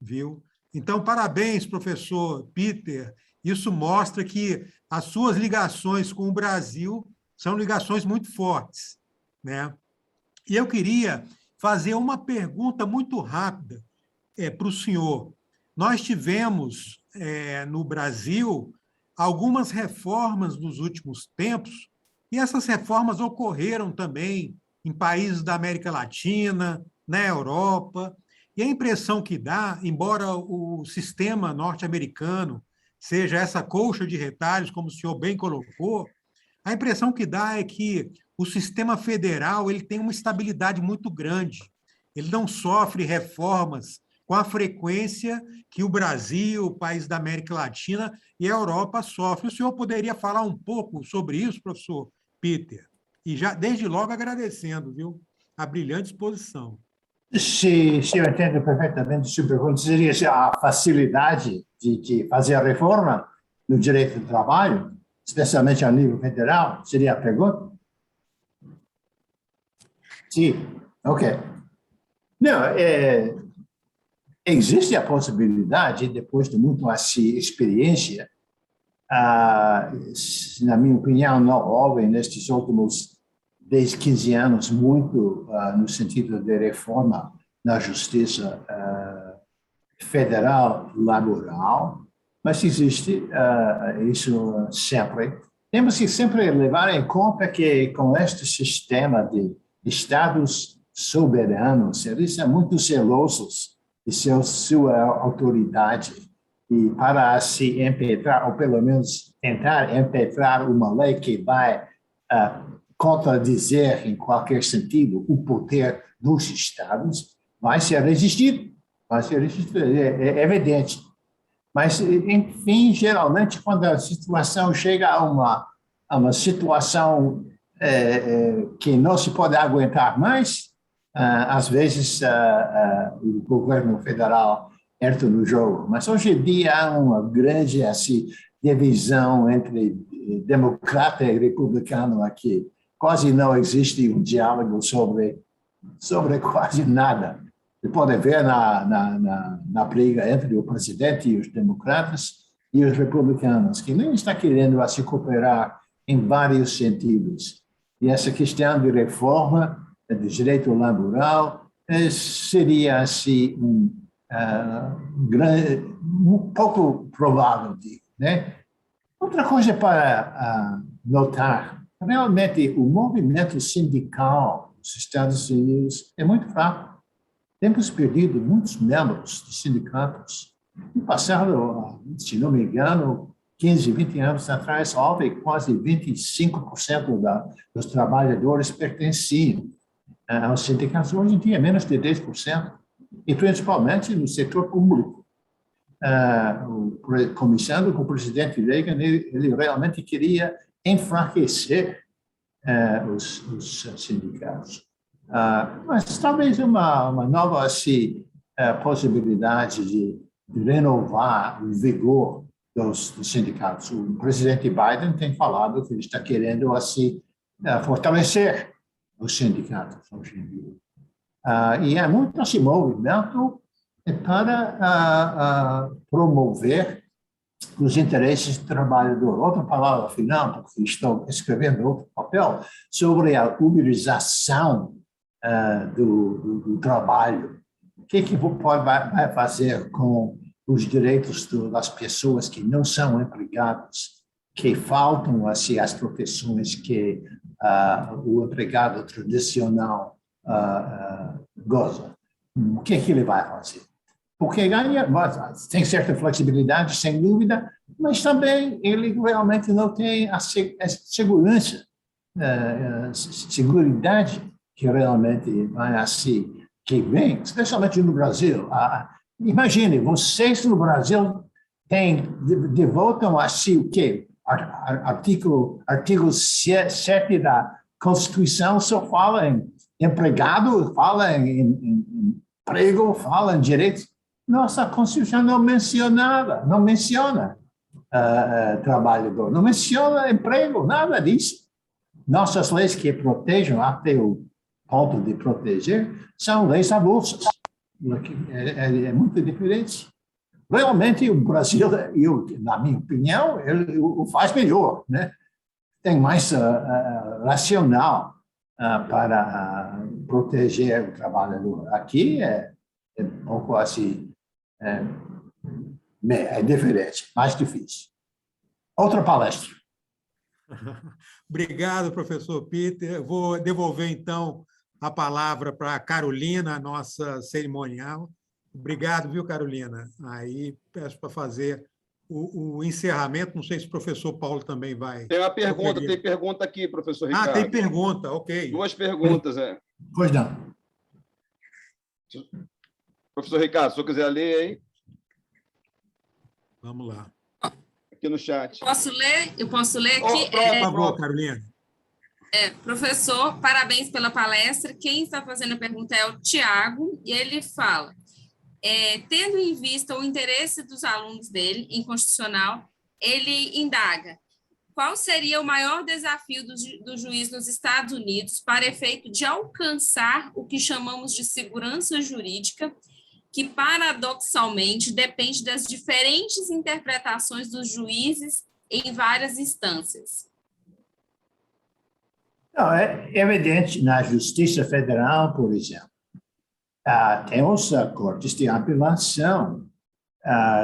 viu? Então, parabéns, professor Peter. Isso mostra que as suas ligações com o Brasil são ligações muito fortes, né? E eu queria fazer uma pergunta muito rápida para o senhor. Nós tivemos, no Brasil, algumas reformas nos últimos tempos, e essas reformas ocorreram também em países da América Latina, na Europa, e a impressão que dá, embora o sistema norte-americano seja essa colcha de retalhos, como o senhor bem colocou, a impressão que dá é que o sistema federal ele tem uma estabilidade muito grande. Ele não sofre reformas com a frequência que o Brasil, o país da América Latina e a Europa sofrem. O senhor poderia falar um pouco sobre isso, professor Peter? E já, desde logo, agradecendo, viu, a brilhante exposição. Se eu entendo perfeitamente, sua pergunta seria se a facilidade de fazer a reforma no direito do trabalho, especialmente a nível federal, seria a pergunta? Sim, ok. Não, existe a possibilidade, depois de muito experiência, na minha opinião, não houve nestes últimos 10, 15 anos muito no sentido de reforma na justiça federal laboral, mas existe isso sempre. Temos que sempre levar em conta que com este sistema de estados soberanos, eles são muito zelosos de sua autoridade e para se impetrar, ou pelo menos tentar impetrar uma lei que vai contradizer em qualquer sentido o poder dos estados, vai ser resistido, é evidente. Mas, enfim, geralmente, quando a situação chega a uma situação que não se pode aguentar mais, às vezes o governo federal entra no jogo. Mas hoje em dia há uma grande divisão entre democrata e republicano aqui. Quase não existe um diálogo sobre quase nada. Você pode ver na briga entre o presidente e os democratas e os republicanos, que nem está querendo se cooperar em vários sentidos. E essa questão de reforma de direito laboral seria assim um pouco provável, né? Outra coisa para notar, realmente o movimento sindical nos Estados Unidos é muito fraco. Temos perdido muitos membros de sindicatos. No passado, se não me engano, 15, 20 anos atrás, houve quase 25% dos trabalhadores pertenciam aos sindicatos. Hoje em dia, menos de 10%, e principalmente no setor público. Começando com o presidente Reagan, ele realmente queria enfraquecer os sindicatos. Mas talvez uma nova possibilidade de renovar o vigor dos sindicatos. O presidente Biden tem falado que ele está querendo fortalecer os sindicatos hoje em dia. E há muito esse movimento para promover os interesses do trabalhador. Outra palavra final, porque estou escrevendo outro papel, sobre a uberização do trabalho. O que vai fazer com os direitos das pessoas que não são empregados, que faltam assim, as profissões que o empregado tradicional goza. O que ele vai fazer? Porque ganha, tem certa flexibilidade, sem dúvida, mas também ele realmente não tem a segurança, seguridade que realmente vai assim, que vem, especialmente no Brasil. Imagine, vocês no Brasil devotam assim o quê? Artigo 7 da Constituição só fala em empregado, fala em emprego, fala em direitos. Nossa Constituição não menciona trabalhador, não menciona emprego, nada disso. Nossas leis que protejam, até o ponto de proteger, são leis avulsas. É muito diferente. Realmente, o Brasil, na minha opinião, ele o faz melhor, né? Tem mais racional para proteger o trabalhador. Aqui é um pouco assim, é diferente, mais difícil. Outra palestra. Obrigado, professor Peter. Vou devolver, então, a palavra para a Carolina, a nossa cerimonial. Obrigado, viu, Carolina? Aí peço para fazer o encerramento. Não sei se o professor Paulo também vai... Tem pergunta aqui, professor Ricardo. Tem pergunta, ok. 2 perguntas, Pois não. Professor Ricardo, se o senhor quiser ler aí. Vamos lá. Aqui no chat. Eu posso ler aqui? Por favor, Carolina. Professor, parabéns pela palestra. Quem está fazendo a pergunta é o Tiago, e ele fala, tendo em vista o interesse dos alunos dele em constitucional, ele indaga, qual seria o maior desafio do juiz nos Estados Unidos para efeito de alcançar o que chamamos de segurança jurídica, que paradoxalmente depende das diferentes interpretações dos juízes em várias instâncias? Não, é evidente na Justiça Federal, por exemplo. Temos cortes de apelação.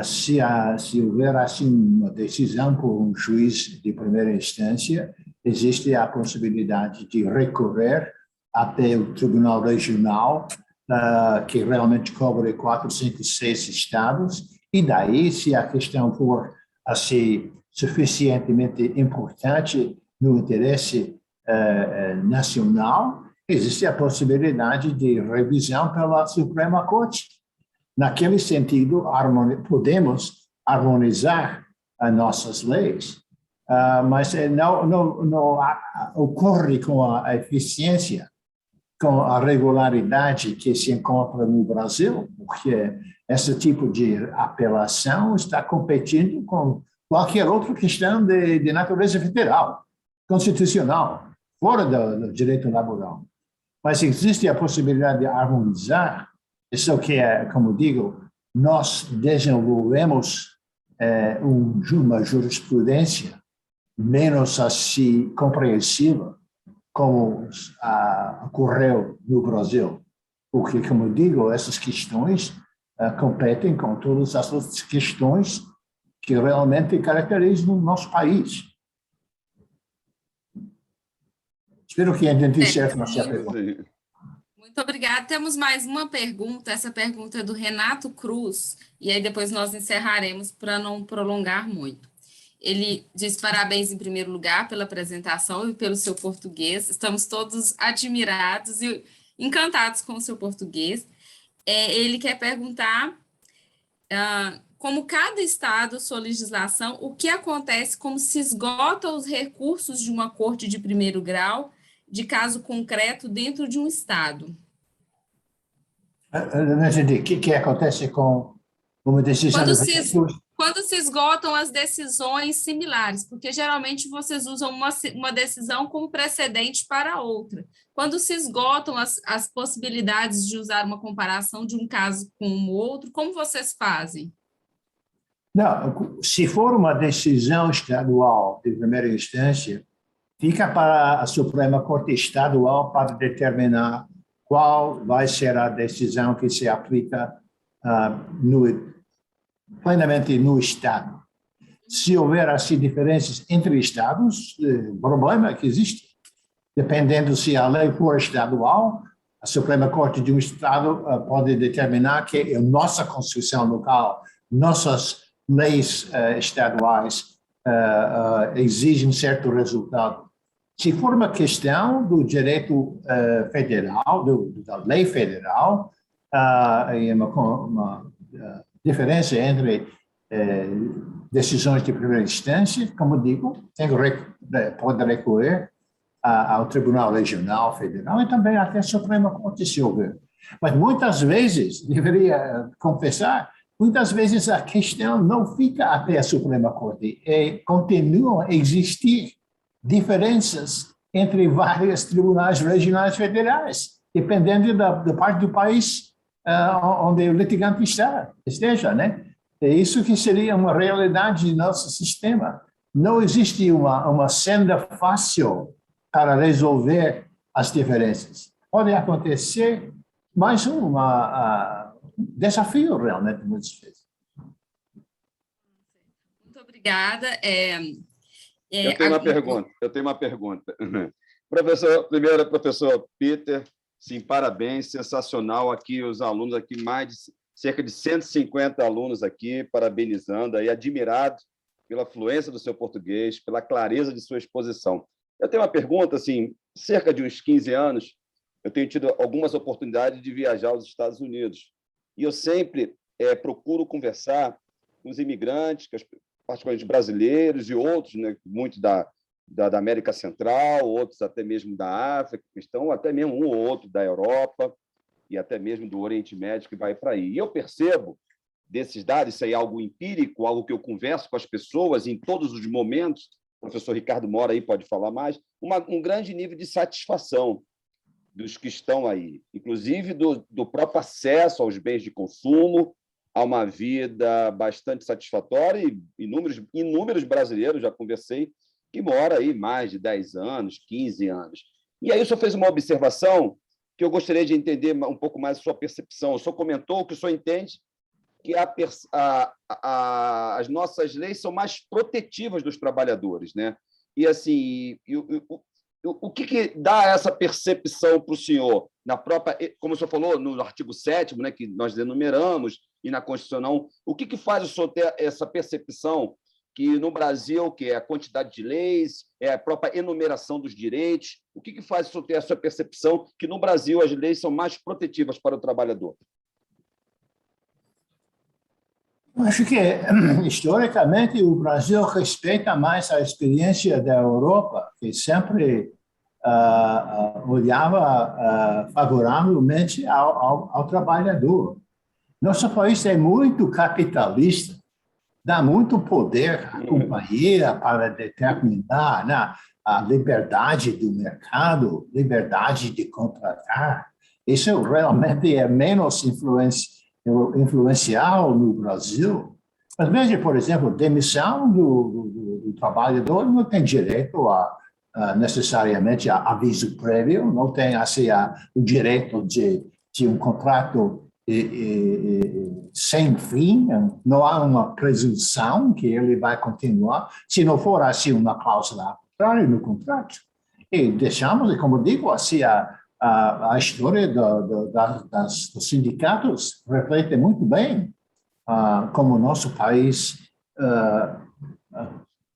Se houver assim uma decisão por um juiz de primeira instância, existe a possibilidade de recorrer até o Tribunal Regional, que realmente cobre 406 estados, e daí, se a questão for assim, suficientemente importante no interesse nacional, existe a possibilidade de revisão pela Suprema Corte. Naquele sentido, podemos harmonizar as nossas leis, mas não ocorre com a eficiência, com a regularidade que se encontra no Brasil, porque esse tipo de apelação está competindo com qualquer outra questão de natureza federal, constitucional, fora do direito laboral. Mas existe a possibilidade de harmonizar, isso que é, como digo, nós desenvolvemos uma jurisprudência menos assim compreensível, como ocorreu no Brasil. Porque, como digo, essas questões competem com todas as outras questões que realmente caracterizam o nosso país. Espero que entendi certo na sua pergunta. Muito obrigada. Temos mais uma pergunta. Essa pergunta é do Renato Cruz, e aí depois nós encerraremos para não prolongar muito. Ele diz parabéns em primeiro lugar pela apresentação e pelo seu português. Estamos todos admirados e encantados com o seu português. Ele quer perguntar, como cada estado, sua legislação, o que acontece, como se esgotam os recursos de uma corte de primeiro grau de caso concreto dentro de um estado? Eu não entendi. O que acontece com uma decisão? Quando se esgotam as decisões similares, porque geralmente vocês usam uma decisão como precedente para outra. Quando se esgotam as possibilidades de usar uma comparação de um caso com o outro, como vocês fazem? Não, se for uma decisão estadual de primeira instância, fica para a Suprema Corte Estadual para determinar qual vai ser a decisão que se aplica plenamente no Estado. Se houver assim diferenças entre estados, o problema que existe, dependendo se a lei for estadual, a Suprema Corte de um estado pode determinar que a nossa Constituição local, nossas leis estaduais exigem certo resultado. Se for uma questão do direito federal, da lei federal, e uma diferença entre decisões de primeira instância, como digo, pode recorrer ao Tribunal Regional Federal e também até a Suprema Corte, se houver. Mas muitas vezes, deveria confessar, muitas vezes a questão não fica até a Suprema Corte, continuam a existir diferenças entre vários tribunais regionais federais, dependendo da parte do país onde o litigante esteja, né? É isso que seria uma realidade do nosso sistema. Não existe uma senda fácil para resolver as diferenças. Pode acontecer, mas desafio realmente muitas vezes. Muito obrigada. Eu tenho uma pergunta. Professor Peter, sim, parabéns, sensacional aqui, os alunos aqui, cerca de 150 alunos aqui, parabenizando, aí, admirado pela fluência do seu português, pela clareza de sua exposição. Eu tenho uma pergunta, assim, cerca de uns 15 anos, eu tenho tido algumas oportunidades de viajar aos Estados Unidos, e eu sempre procuro conversar com os imigrantes, particularmente brasileiros e outros, né, muito da América Central, outros até mesmo da África, estão até mesmo um ou outro da Europa e até mesmo do Oriente Médio que vai para aí. E eu percebo desses dados, isso aí é algo empírico, algo que eu converso com as pessoas em todos os momentos, o professor Ricardo Mora aí pode falar mais, um grande nível de satisfação dos que estão aí, inclusive do próprio acesso aos bens de consumo, a uma vida bastante satisfatória, e inúmeros brasileiros, já conversei, que moram aí mais de 10 anos, 15 anos. E aí o senhor fez uma observação que eu gostaria de entender um pouco mais a sua percepção. O senhor comentou que o senhor entende que as nossas leis são mais protetivas dos trabalhadores, né? E, assim, o que dá essa percepção para o senhor? Na própria, como o senhor falou, no artigo 7º, né, que nós enumeramos, e na Constituição, o que faz o senhor ter essa percepção que no Brasil, que é a quantidade de leis, é a própria enumeração dos direitos, o que faz o senhor ter essa percepção que no Brasil as leis são mais protetivas para o trabalhador? Eu acho que, historicamente, o Brasil respeita mais a experiência da Europa, que sempre olhava favoravelmente ao trabalhador. Nosso país é muito capitalista, dá muito poder à companhia para determinar, né, a liberdade do mercado, liberdade de contratar. Isso realmente é menos influencial no Brasil. Mas veja, por exemplo, demissão do trabalhador não tem direito necessariamente a aviso prévio, não tem assim, o direito de um contrato sem fim, não há uma presunção que ele vai continuar, se não for assim uma cláusula arbitrária no contrato. E deixamos, e como digo, assim, a história dos sindicatos reflete muito bem como o nosso país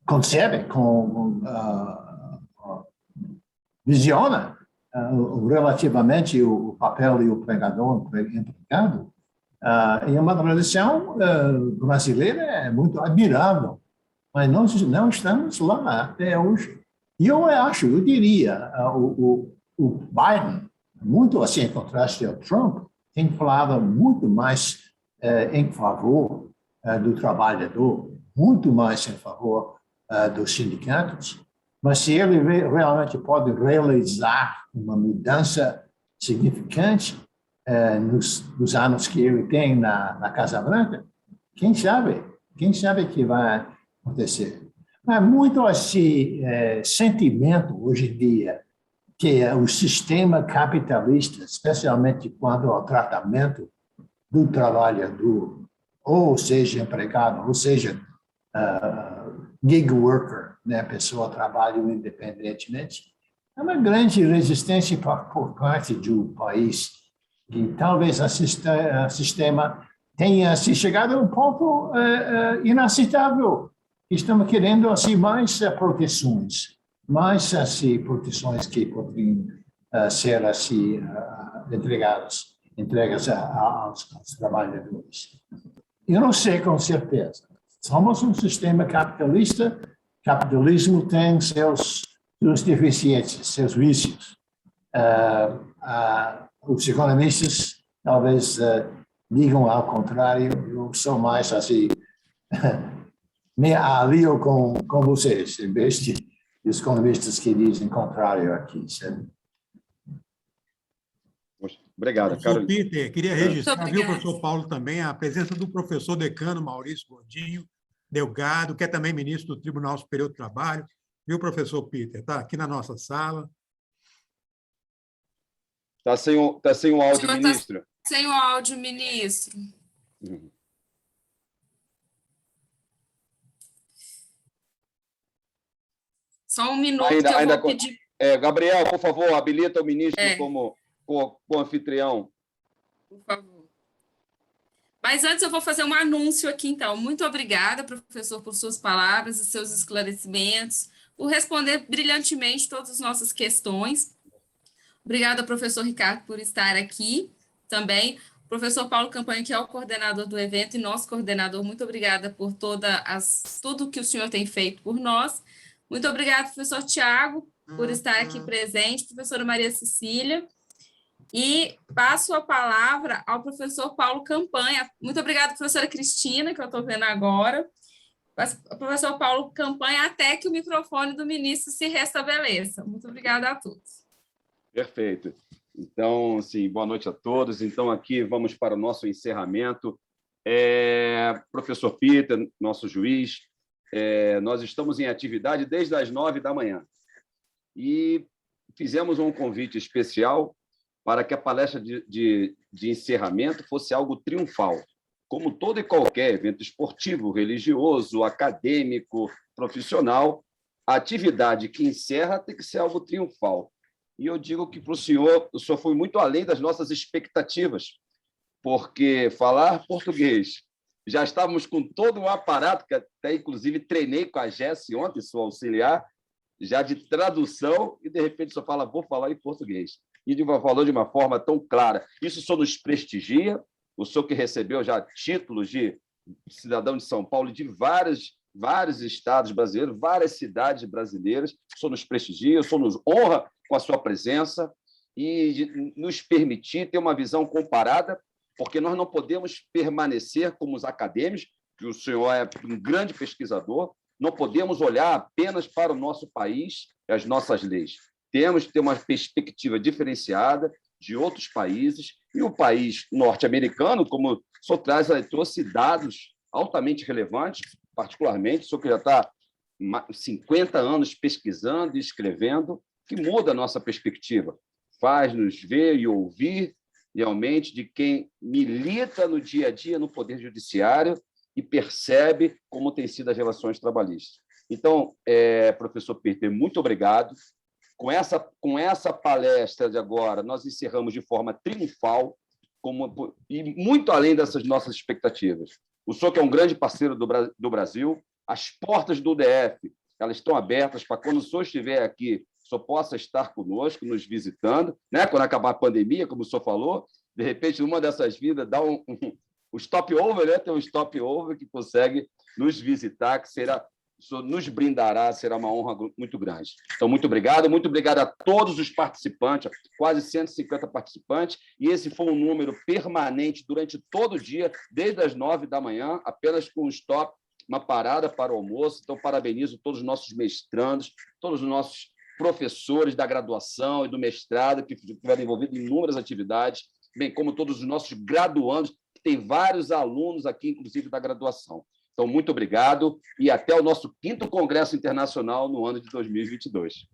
concebe, visiona relativamente o papel e o empregado. E uma tradição brasileira muito admirável, mas nós não estamos lá até hoje. E eu diria, o Biden, muito assim em contraste ao Trump, tem falado muito mais em favor do trabalhador, muito mais em favor dos sindicatos. Mas se ele realmente pode realizar uma mudança significante nos anos que ele tem na Casa Branca, quem sabe que vai acontecer. Há muito esse sentimento hoje em dia que o sistema capitalista, especialmente quando ao tratamento do trabalhador, ou seja empregado, ou seja gig worker, né? A pessoa trabalha independentemente. É uma grande resistência por parte do país, que talvez o sistema tenha se chegado a um ponto inaceitável. Estamos querendo assim mais proteções que poderiam ser assim entregas aos trabalhadores. Eu não sei com certeza. Somos um sistema capitalista. Capitalismo tem seus deficiências, seus vícios. Os economistas talvez digam ao contrário. Eu sou mais assim, me alio com vocês, em vez de os economistas que dizem contrário aqui. Sabe? Obrigado, professor Peter, queria registrar, viu, Obrigada. professor Paulo, também a presença do professor decano Maurício Godinho Delgado, que é também ministro do Tribunal Superior do Trabalho. Viu, professor Peter? Está aqui na nossa sala. Está sem o áudio, Senhor, ministro. Sem o áudio, ministro. Só um minuto que eu vou pedir. Gabriel, por favor, habilita o ministro como anfitrião. Por favor. Mas antes eu vou fazer um anúncio aqui, então. Muito obrigada, professor, por suas palavras e seus esclarecimentos, por responder brilhantemente todas as nossas questões. Obrigada, professor Ricardo, por estar aqui também. Professor Paulo Campanha, que é o coordenador do evento e nosso coordenador, muito obrigada por tudo que o senhor tem feito por nós. Muito obrigada, professor Tiago, por estar aqui presente, professora Maria Cecília. E passo a palavra ao professor Paulo Campanha. Muito obrigada, professora Cristina, que eu estou vendo agora. Professor Paulo Campanha, até que o microfone do ministro se restabeleça. Muito obrigada a todos. Perfeito. Então, sim, boa noite a todos. Então, aqui vamos para o nosso encerramento. Professor Peter, nosso juiz, nós estamos em atividade desde as 9 da manhã e fizemos um convite especial para que a palestra de encerramento fosse algo triunfal, como todo e qualquer evento esportivo, religioso, acadêmico, profissional, a atividade que encerra tem que ser algo triunfal. E eu digo que para o senhor foi muito além das nossas expectativas, porque falar português, já estávamos com todo um aparato, que até inclusive treinei com a Jesse ontem, sua auxiliar, já de tradução, e de repente só fala, vou falar em português. E falou de uma forma tão clara. Isso só nos prestigia, o senhor que recebeu já títulos de cidadão de São Paulo, de vários estados brasileiros, várias cidades brasileiras, o senhor nos prestigia, o senhor nos honra com a sua presença e de nos permitir ter uma visão comparada, porque nós não podemos permanecer como os acadêmicos, que o senhor é um grande pesquisador, não podemos olhar apenas para o nosso país e as nossas leis. Temos que ter uma perspectiva diferenciada de outros países, e o país norte-americano, como o senhor trouxe dados altamente relevantes, particularmente, o senhor que já está 50 anos pesquisando e escrevendo, que muda a nossa perspectiva, faz-nos ver e ouvir realmente de quem milita no dia a dia no Poder Judiciário e percebe como têm sido as relações trabalhistas. Então, professor Peter, muito obrigado. Com essa palestra de agora, nós encerramos de forma triunfal e muito além dessas nossas expectativas. O senhor que é um grande parceiro do Brasil, as portas do UDF elas estão abertas para quando o senhor estiver aqui, o senhor possa estar conosco, nos visitando, né? Quando acabar a pandemia, como o senhor falou, de repente, numa dessas vidas, dá um stopover, né? Tem um stopover que consegue nos visitar, que será, o senhor nos brindará, será uma honra muito grande. Então, muito obrigado a todos os participantes, quase 150 participantes, e esse foi um número permanente durante todo o dia, desde as 9 da manhã, apenas com um stop, uma parada para o almoço. Então, parabenizo todos os nossos mestrandos, todos os nossos professores da graduação e do mestrado, que estiveram envolvidos em inúmeras atividades, bem como todos os nossos graduandos, que tem vários alunos aqui, inclusive da graduação. Então, muito obrigado e até o nosso 5º Congresso Internacional no ano de 2022.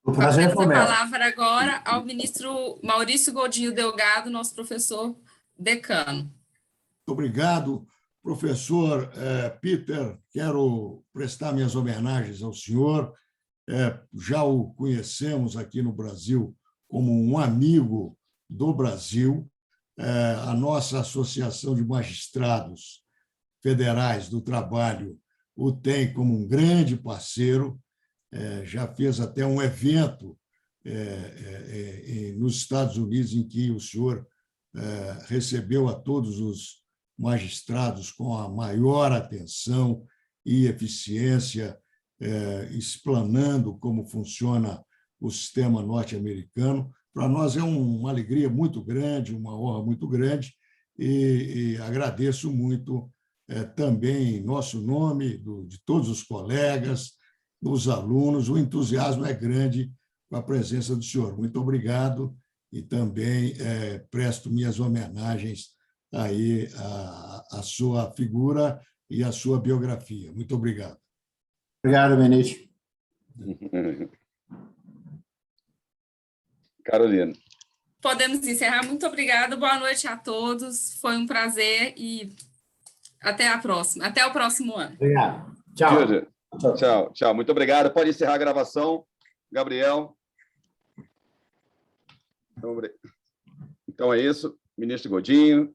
O prazer foi meu. A palavra agora ao ministro Maurício Godinho Delgado, nosso professor decano. Obrigado, Professor Peter, quero prestar minhas homenagens ao senhor. Já o conhecemos aqui no Brasil como um amigo do Brasil. A nossa Associação de Magistrados Federais do Trabalho o tem como um grande parceiro. Já fez até um evento nos Estados Unidos em que o senhor recebeu a todos os magistrados com a maior atenção e eficiência, explanando como funciona o sistema norte-americano. Para nós é uma alegria muito grande, uma honra muito grande, e agradeço muito também em nosso nome, de todos os colegas, dos alunos. O entusiasmo é grande com a presença do senhor. Muito obrigado e também presto minhas homenagens aí à sua figura e à sua biografia. Muito obrigado. Obrigado, ministro. Carolina. Podemos encerrar. Muito obrigada. Boa noite a todos. Foi um prazer e até a próxima. Até o próximo ano. Obrigado. Tchau. Tchau. Muito obrigado. Pode encerrar a gravação, Gabriel. Então é isso. Ministro Godinho,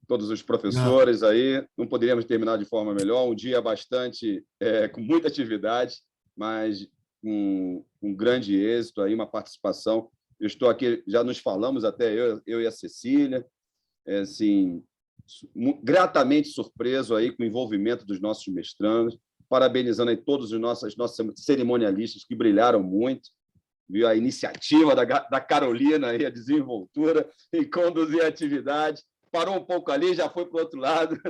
todos os professores aí. Não poderíamos terminar de forma melhor. Um dia bastante, com muita atividade, mas um grande êxito aí, uma participação. Eu estou aqui, já nos falamos até eu e a Cecília, assim, gratamente surpreso aí com o envolvimento dos nossos mestrandos, parabenizando aí todos os nossos cerimonialistas que brilharam muito, viu a iniciativa da Carolina, aí, a desenvoltura e conduzir a atividade, parou um pouco ali, já foi para o outro lado.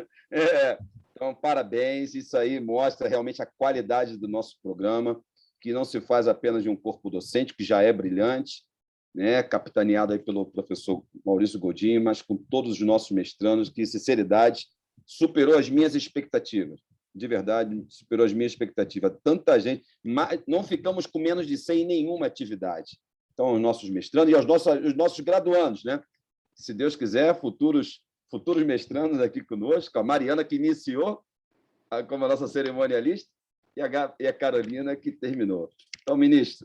Então, parabéns, isso aí mostra realmente a qualidade do nosso programa, que não se faz apenas de um corpo docente, que já é brilhante, né, capitaneado aí pelo professor Maurício Godinho, mas com todos os nossos mestrandos, que, sinceridade, superou as minhas expectativas. De verdade, superou as minhas expectativas. Tanta gente, mas não ficamos com menos de 100 em nenhuma atividade. Então, os nossos mestrandos e os nossos graduandos, né? Se Deus quiser, futuros mestrandos aqui conosco, a Mariana, que iniciou como a nossa cerimonialista, e a Carolina, que terminou. Então, ministro,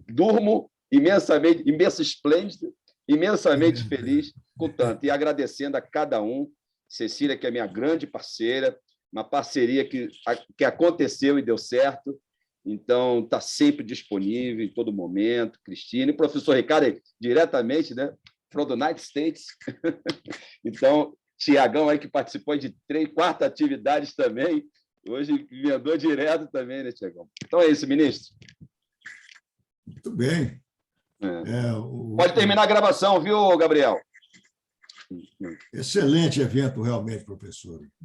durmo imensamente esplêndido, imensamente feliz com tanto, e agradecendo a cada um, Cecília, que é minha grande parceira, uma parceria que aconteceu e deu certo, então está sempre disponível em todo momento, Cristina, e o professor Ricardo, diretamente, né, from the United States. Então, Tiagão aí, que participou de 4 atividades também, hoje emendou direto também, né, Tiagão? Então é isso, ministro. Muito bem. Pode terminar a gravação, viu, Gabriel? Excelente evento, realmente, professor.